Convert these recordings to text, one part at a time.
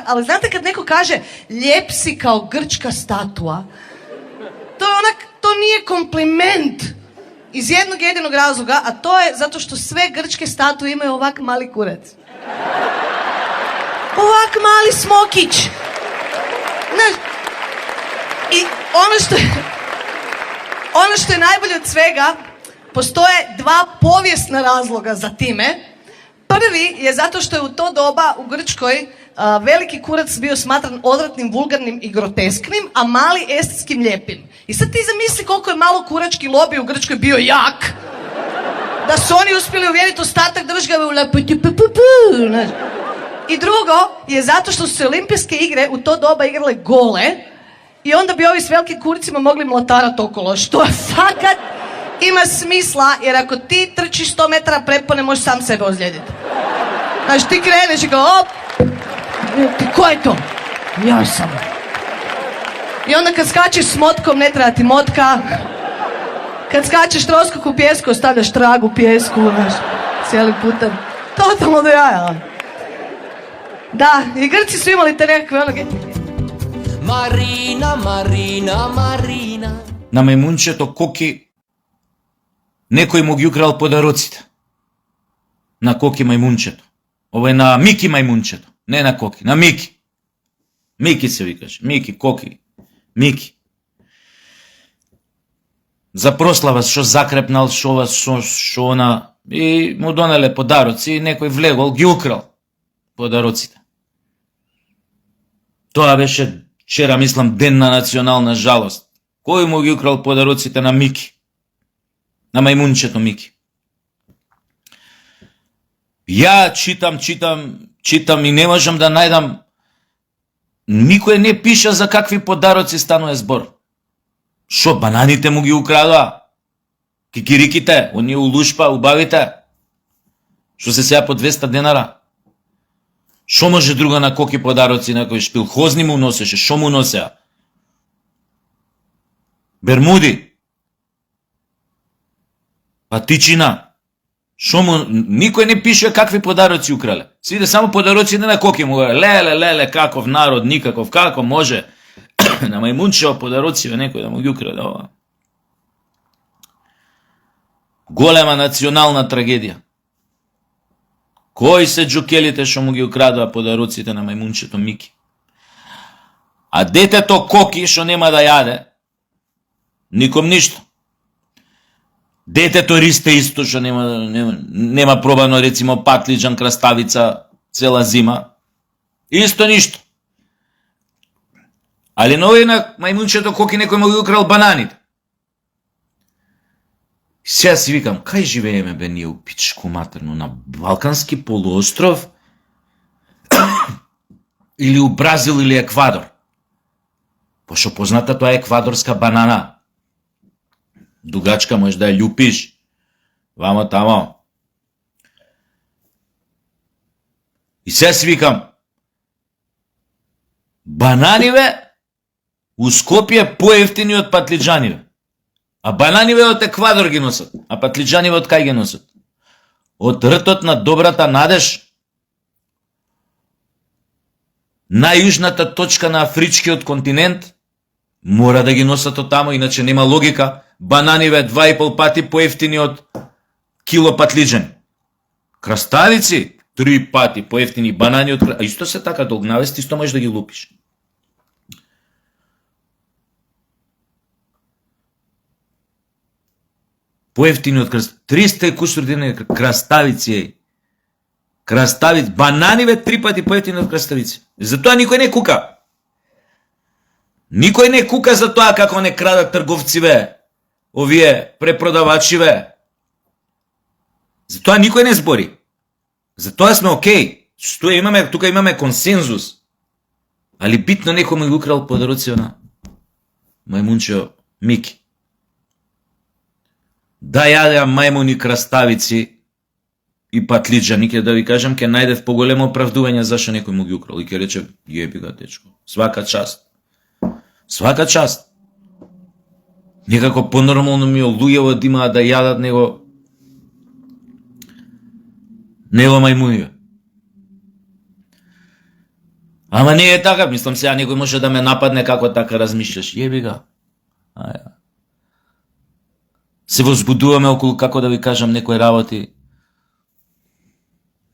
ali znate kad neko kaže lijep si kao grčka statua, to nije kompliment iz jednog jedinog razloga, a to je zato što sve grčke statue imaju ovak mali kurac. Ovak mali smokić. Znaš, i ono što je najbolje od svega, postoje dva povijesna razloga za time. Prvi je zato što je u to doba u Grčkoj veliki kurac bio smatran odvratnim, vulgarnim i grotesknim, a mali estetskim lijepim. I sad ti zamisli koliko je malo kurački lobby u Grčkoj bio jak. Da su oni uspjeli uvjeriti ostatak države u I drugo je zato što su se olimpijske igre u to doba igrale gole i onda bi ovi s velikim kuricima mogli mlatarat okolo, što fakat ima smisla, jer ako ti trčiš 100 metara prepone, možeš sam sebe ozlijediti. Znaš, ti kreneš i kao, op, ko je to? Ja sam. I onda kad skačeš s motkom, ne treba ti motka. Kad skačeš troskok u pjesku, ostavljaš trag u pjesku, znaš, cijeli putem. Totalno do jaja. Da, i Grci su imali te nekakve onoge. Marina, Marina, Marina. На мајмунчето Коки некој му ги украл подароците. На Коки мајмунчето. Ова е на Мики мајмунчето, не на Коки, на Мики. Мики се викаш, Мики, Коки, Мики. За прослава што закрепнал, шо она, и му донеле подароци, и некој влегол ги украл подароците. Тоа беше вчера, мислам, ден на национална жалост. Кој му ги украл подароците на Мики? На мајмунчето Мики. Ја читам и не можам да најдам. Никој не пиша за какви подароци станува збор. Шо, бананите му ги украдоа? Кикириките, оние улушпа, убавите? Шо се сеја по 200 денара? Шо може друга на Коки подароци, на кој шпилхозни му носеше? Шо му носеа? Бермуди? Патичина? Шо му... Никој не пише какви подароци украле. Свиде само подароци не на Коки му говори. Леле, каков народ, никаков, како може? На мајмунчево подароци некој да му ги украде ова. Голема национална трагедија. Кои се джукелите што му ги украдоа подароците на мајмунчето Мики? А детето Коки што нема да јаде, ником ништо. Детето Ристе исто што нема пробано, рецимо, патлиџан, краставица цела зима. Исто ништо. Али на овој на мајмунчето Коки некој му ги украл бананите. Сега си викам, кај живееме бе ние у пичку матерно, на Балкански полуостров или у Бразил или Еквадор? Пошто позната тоа е еквадорска банана. Дугачка можеш да ја љупиш. Вамо тамо. И сега си викам, бананиве у Скопје поевтини од патлиџаниве. А бананиве од Еквадор ги носат, а патлиџаниве од кај ги носат? Од ртот на добрата надеж, најюжната точка на афричкиот континент, мора да ги носат од тамо, иначе нема логика. Бананиве 2,5 пати поевтини од кило патлиџани. Краставици 3 пати поевтини банани од... А исто се така долгнавест, исто можеш да ги лупиш. Поевтини од 300 и кусур дена краставици. Краставици, бананиве 3 пати поевтини од краставици. Затоа никој не кука. Никој не кука за тоа како не крадат трговциве, овие препродавачиве. Затоа никој не збори. Затоа сме окей. Што имаме, тука имаме консензус. Али битно некој му ги украл подароци на мајмунче Мики. Да јадеа мајмуни, краставици и патлиџани, ќе да ви кажам, ќе најдев поголемо оправдување зашто некој му ги украл и ќе рече, јеби га дечко, свака част. Свака част. Некако понормално ми луѓето да имаат да јадат него мајмуниве. Ама не е така, мислам сега некој може да ме нападне како така размишljаш. Јеби ga. Се возбудуваме околу, како да ви кажам, некои работи.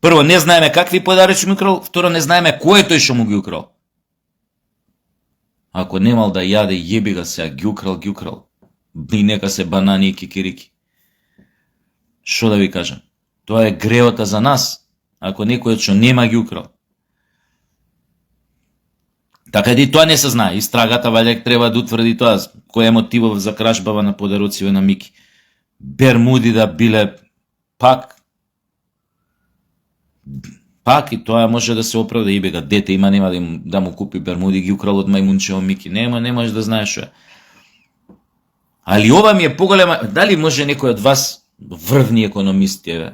Прво, не знаеме какви подаръци му украл, второ, не знаеме кој е тој што му ги украл. Ако немал да јаде, јеби ga сега, ги украл. И нека се банани и кикирики. Шо да ви кажам? Тоа е греота за нас, ако некој што нема ги украл. Така и тоа не се знае. Истрагата валјак треба да утврди тоа. Кој е мотивов за кражбава на подароциве на Мики? Бермуди да биле пак и тоа може да се оправда и бега. Дете има, нема да му купи бермуди, ги украл од мајмунчево Мики. Не можеш да знаеш што е. Али ова ми е поголема. Дали може некој од вас, врвни економисти,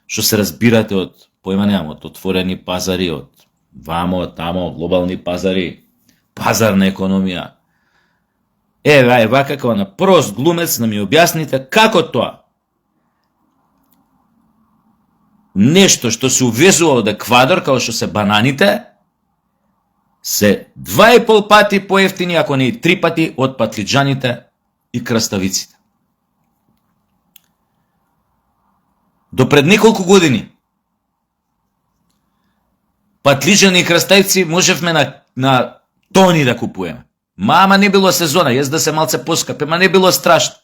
што се разбирате од, од отворени пазари, од вамо, тамо, глобални пазари, пазарна економија. Вака на прост глумец да ми објасните како тоа нешто што се увезува од Еквадор, како што се бананите, се 2,5 пати поевтини, ако не и 3 пати од патлиџаните и краставиците. До пред неколку години патлиџани и краставици можевме на тони да купуваме. Ама не било сезона, јас да се малце поскапе, ма не било страшно.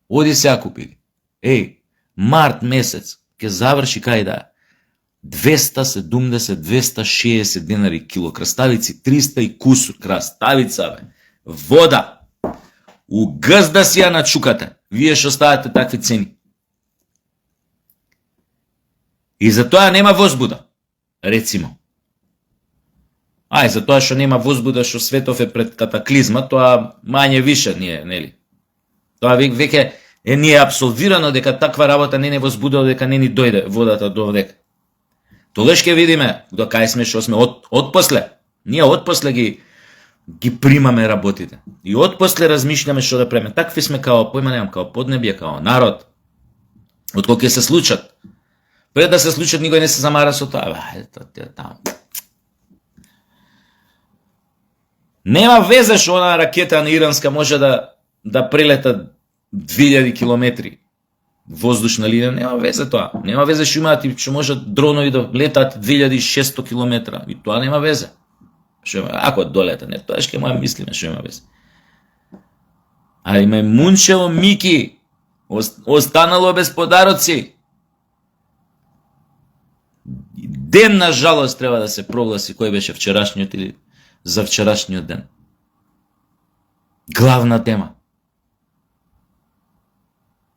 Оди сега купи. Март месец ќе заврши кај да 270-260 денари кило краставици, 300 и кусур краставица, вода. Угзда си ја на чуката. Вие што ставате такви цени. И за тоа нема возбуда, рецимо. За тоа што нема возбуда, што светов е пред катаклизма, тоа мање више ние, нели? Тоа веќе не е абсолвирано дека таква работа не возбудува, дека не ни дојде водата до овдека. Тогаш ќе видиме до кај сме, што сме отпосле. Ние отпосле ги примаме работите. И отпосле размишляме што да преме. Такви сме као као поднебје, као народ. Отколку ќе се случат. Пред да се случат, никој не се замара со тоа. Нема везе што она ракета на иранска може да прелета 2000 километри воздушна линија, нема везе тоа. Нема везе што имаат и што можат дронови да летаат 2600 километра. И тоа нема везе. Ако долета, не, тоа ќе моја мислиме што има везе. Има мунчево Мики останало без подароци. Ден на жалост треба да се прогласи кој беше вчерашниот или за вчерашниот ден. Главна тема.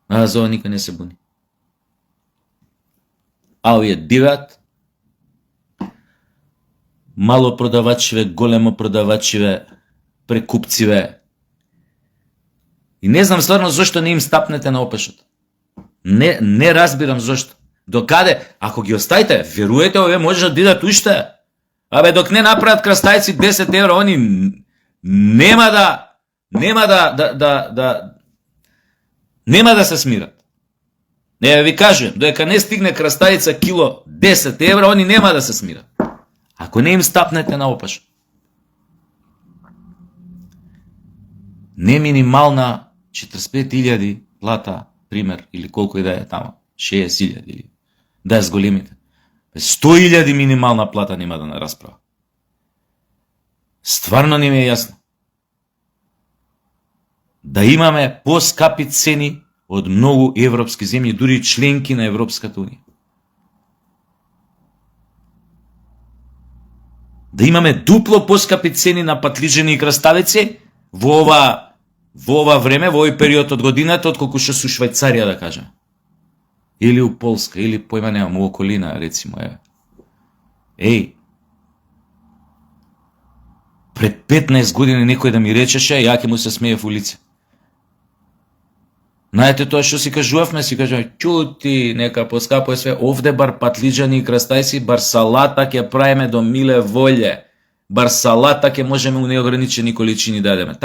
За ова никој не се буни. Овие диват, мало продавачиве, големо продавачиве, прекупциве. И не знам стварно зашто не им стапнете на опешот. Не разбирам зашто. Докаде? Ако ги оставите, веруете, овие може да дидат уште. Док не направат краставици 10 евро, они нема да се смират. Ви кажем, додека не стигне краставица кило 10 евро, они нема да се смират. Ако не им стапнете на опаш. Не минимална 45.000 плата, пример, или колко и да е тама, 60.000 или да е с големите. 100.000 минимална плата нема да не расправа. Стварно не ми е јасно. Да имаме поскапи цени од многу европски земји, дури членки на Европската унија. Да имаме дупло поскапи цени на патлиџани и краставици во ова време, во овој период од годината, отколку што су Швајцарија, да кажем. Или у Полска, или немам, у околина, рецимо, пред 15 години некој да ми речеше, ја ќе му се смее в улице. Знаете тоа што си кажувавме? Си кажуваме, чути, нека поскапо е све, овде бар патлиџани и краставици, бар салата ќе правиме до миле волје. Бар салата ќе можеме у неограничени количини да јадеме.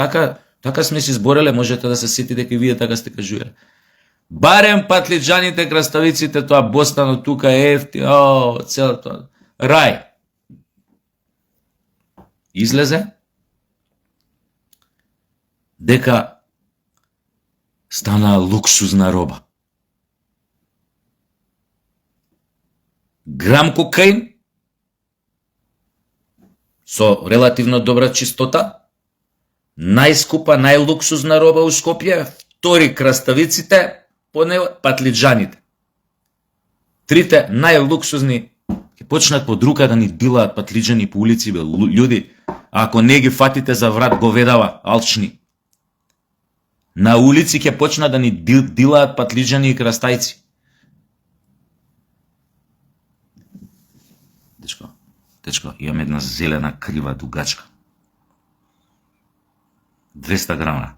Така сме си збореле, можете да се сетите дека и вие така сте кажувале. Барем патлиџаните, краставиците, тоа бостано тука ефти, целото рај. излезе дека стана луксузна роба. Грам кокаин со релативно добра чистота, најскупа, најлуксузна роба у Скопје, втори краставиците, по него патлиџаните. Трите најлуксузни ќе почнат под рука да ни дилаат патлиџани по улици, бе, луѓи, ако не ги фатите за врат говедава, алчни. На улици ќе почнат да ни дилаат патлиџани и крастајци. Дечко, имам една зелена крива дугачка. 200 грама.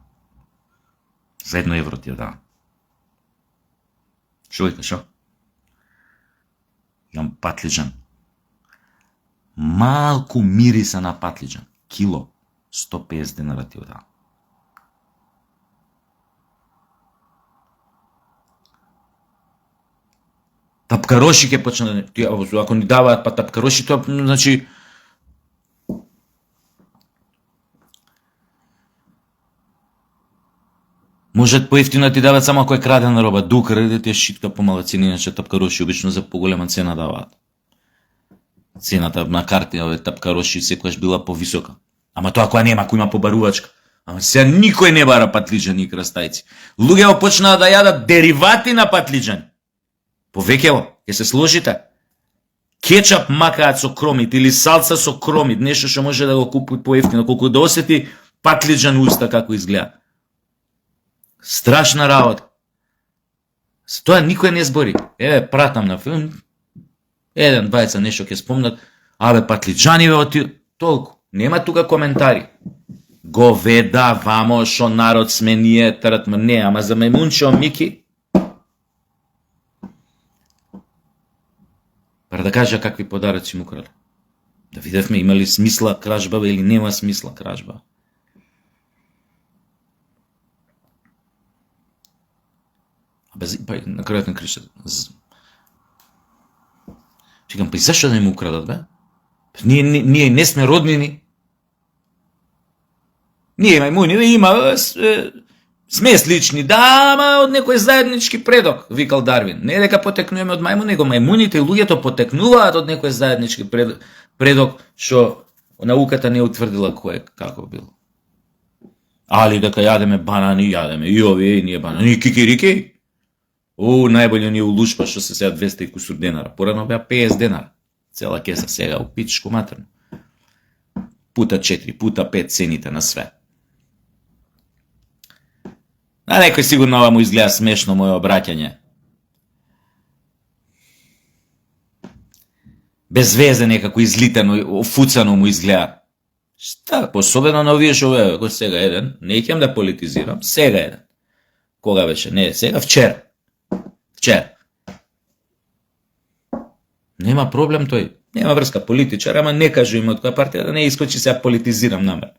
За 1 евро ти ја давам. Шо вика, шо? Имам патлиџан. Малку мириса на патлиџан. Кило. 150 денара ти ја давам. Тапкароши ќе почне, ако ни даваат па тапкароши, тоа значи можат поевтино ти дават само ако е крадена роба, дукаре ти е шитка помала цена, иначе тапкароши обично за поголема цена даваат. Цената на карти овие тапкароши секогаш била повисока. Ама тоа која нема, кој има побарувачка. Ама сега никој не бара патлиџани и крастајци. Луѓето почнаа да јадат деривати на патлиџани. Повеќево, ќе се сложите. Кетчап макаат со кромит или салца со кромит, нешто што може да го купи поевтино, колку да осети патлиџан уста како изгледа. Страшна работа. С тоа никој не збори. Еве, пратам на филм, еден, двајца нешто ќе спомнат, абе, патлиџани бе, толку. Нема тука коментари. Говеда, вамо, шо народ сме ние, таратма, не, ама за мејмунче Мики, пара да кажа какви подароци му краде. Да видевме има ли смисла кражба или нема смисла кражба. Па на крајот на кришата. Чекам, па и зашто да не му украдат, бе? Ние не сме роднини. Ние мајмуни, има, сме слични, да, ама од некој заеднички предок, викал Дарвин. Не дека потекнуваме од мајмуни, него мајмуните и луѓето потекнуваат од некој заеднички предок, што науката не утврдила кој како било. Али дека јадеме банани, јадеме и овие, и ние банани, и кикирики. Најбоље ни улушпа што се сега 200 и кусур денара. Порано беа 50 денара. Цела кеса сега у пичко матерно. Пута 4, пута 5 цените на све. На некој сигурно ова му изгледа смешно моје обраќање. Без везе некако излитано, офуцано му изгледа. Шта, особено на овие шо кој сега еден, не ќе да политизирам, сега еден. Кога беше? Не, сега вчера. Нема проблем тој. Нема врска политичар, ама не кажу им од која партија да не искочи сега политизирам намер.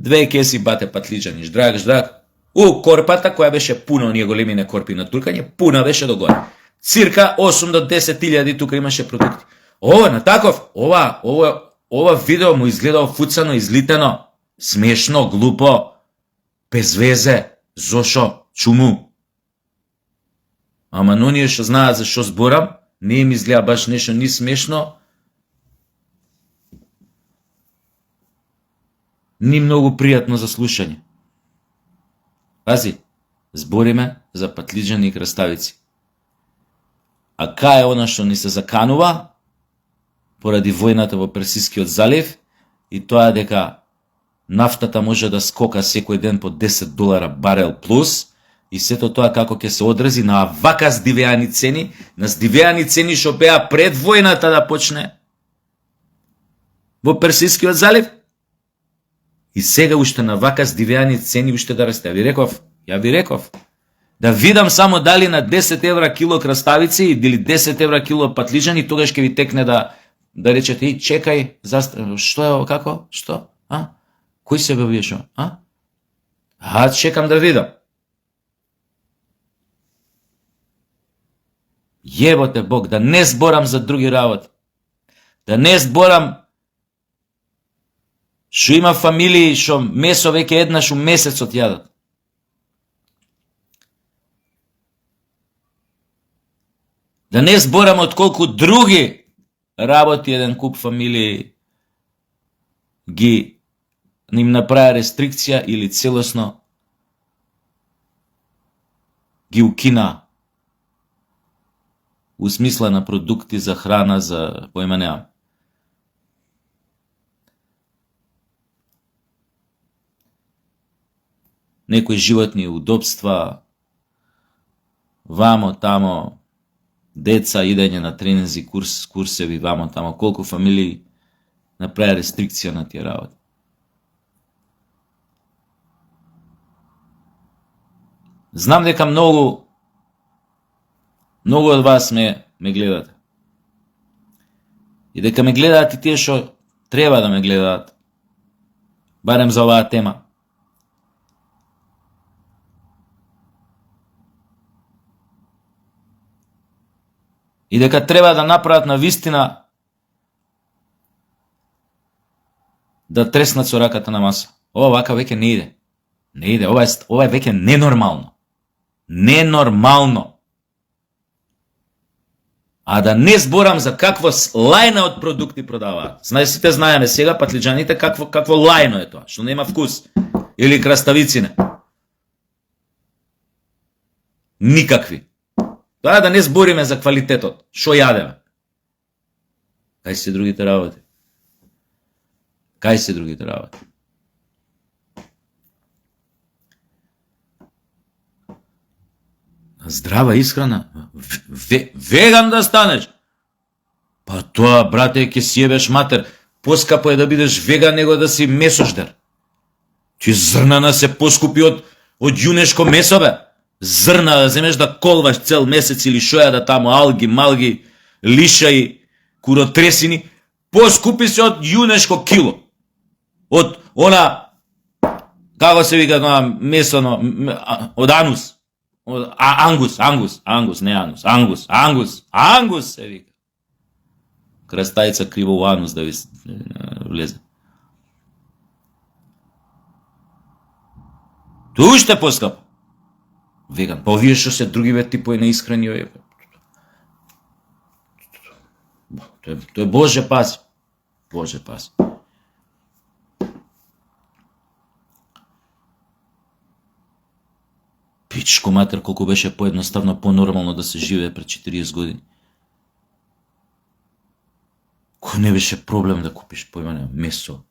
2 кеси бате патлиџани, ждрак. Корпата која беше пуна, оние големине корпи на туркање, пуна беше до горе. Цирка 8 до 10 илјади тука имаше продукти. На таков, ова видео му изгледа офуцано, излитано, смешно, глупо, без везе, зошо, чуму. Ама но ние што знаат за што зборам, не им изгледа баш нешто ни смешно, ни многу пријатно за слушање. Пази, збориме за патлиџани и краставици. А кај е она што ни се заканува поради војната во Персискиот залив и тоа дека нафтата може да скока секој ден по $10 барел плюс и сето тоа како ќе се одрази на вака здивеани цени, на здивеани цени што беа пред војната да почне во Персискиот залив. И сега уште на вака здивеани цени уште да расте. Ја ви реков. Да видам само дали на 10 евра кило краставици или 10 евра кило патлиџани, тогаш ќе ви текне да речете, и чекај, што е, како, што, кој се бе виешо, чекам да видам. Јеботе Бог, да не зборам за други работи. Да не зборам Што има фамилии што месо веќе еднаш у месецот јадат. Да не зборам од колку други работи еден куп фамилии ги им направи рестрикција или целосно ги укина у смисла на продукти за храна, за појма немам. Некои животни удобства, вамо, тамо, деца, идење на тренинзи, курсеви, вамо, тамо, колку фамилии направи рестрикција на тие работи. Знам дека многу од вас ме гледате. И дека ме гледаат и тие што треба да ме гледаат. Барем за оваа тема. И дека треба да направат на вистина да треснат со раката на маса. Ова вака веќе не иде. Не иде, ова е веќе ненормално. Ненормално. А да не зборам за какво лајна од продукти продаваат. Сите знаеме сега патлиџаните какво лајно е тоа, што нема вкус. Или краставиците. Никакви. Тоа да не збориме за квалитетот. Што јадеме? Кај се другите работи? Кај се другите работи? Здрава исхрана, веган да станеш. Па тоа, брате, ќе си ебеш матер. Поскапо е да бидеш веган него да си месождер. Ти зрнана се поскупи од јунешко месо, бе. Зрна да земеш да колваш цел месец или шо ја да тамо алги, малги, лишаи, куротресини. Поскупи се од јунешко кило. Од она, како се вика тоа месо, од анус. Ангус, не анус. Ангус се вика. Крастајца криво у анус да ви влезе. Ту уште поскапо. Веган, па овие што се другиве типови на исхрани, тоа е Боже пази. Боже пази. Пичко матер, колку беше поедноставно, понормално да се живее пред 40 години. Кој не беше проблем да купиш појма месо,